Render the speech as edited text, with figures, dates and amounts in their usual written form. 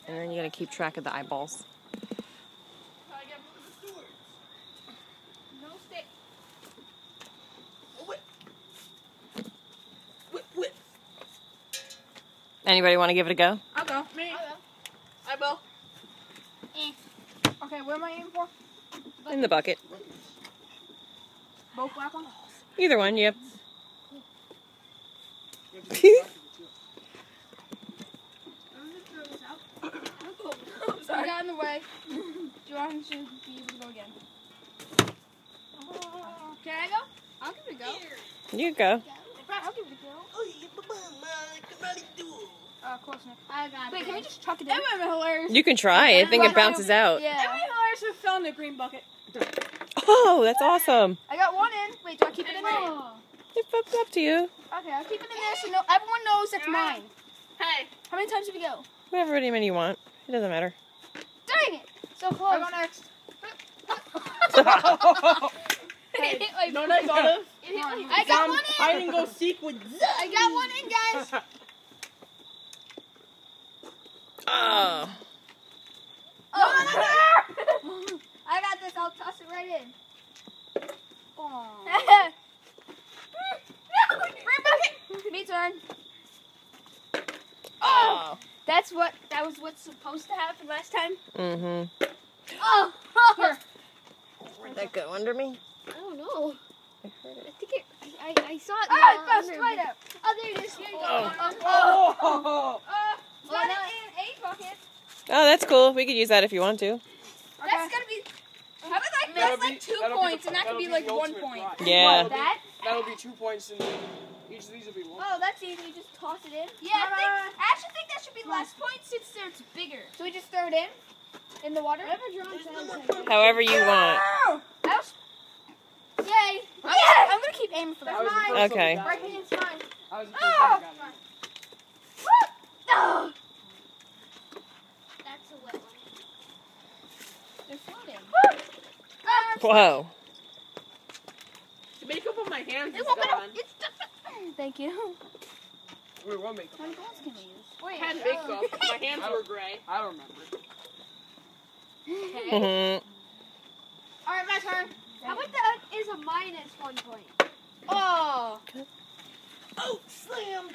And then you gotta keep track of the eyeballs. No stick. Whip. Anybody want to give it a go? I'll go. Me. I will. Okay, what am I aiming for? In the bucket. Both black ones? Either one, yep. I got in the way. Jordan should be able to go again. Can I go? I'll give it a go. You go. I'll give it a go. Close enough. I got Wait, it. can we just chuck it in? That would have been hilarious. You can try. I think it bounces out. Yeah. That would be hilarious if it fell in the green bucket. Oh, that's awesome. I got one in. Wait, do I keep it in there? Oh. It's up to you. Okay, I'll keep it in there so no, everyone knows that's mine. Hey. How many times did we go? Whatever many you want. It doesn't matter. Dang it! So close. I go next. No, I got him. I got one in. Hide and go seek with I got one in, guys. Oh. Oh, I got this. I'll toss it right in. Green bucket. Me turn. Oh. That was what's supposed to happen last time. Mm-hmm. Oh. Here. Where'd that go? Under me? I don't know. I heard it. I think I saw it. Ah, it bust right out. Oh, there it is. Here you go. Oh. Got it in a bucket. Oh, that's cool. We could use that if you want to. That's gonna be. How about that's like 2 points, and that could be like 1 point. Yeah. What, that? That'll be 2 points, and each of these will be 1. Oh, that's easy. You just toss it in. Yeah, I actually think that should be less points since it's bigger. So we just throw it in the water. However you want. Yay! Yeah! I'm gonna keep aiming for that. I was the Mine. first Okay. one that got Right it. hand's mine. I was the first one that got it. Oh. That's a wet one. They're floating. Whoa. The makeup on my hands is It won't gone. It's Thank you. Wait, what makeup? How many balls can we use? I had makeup. My hands were gray. I don't remember. Mm-hmm. All right, my turn. How about that is a -1 point? Oh. Oh, slam!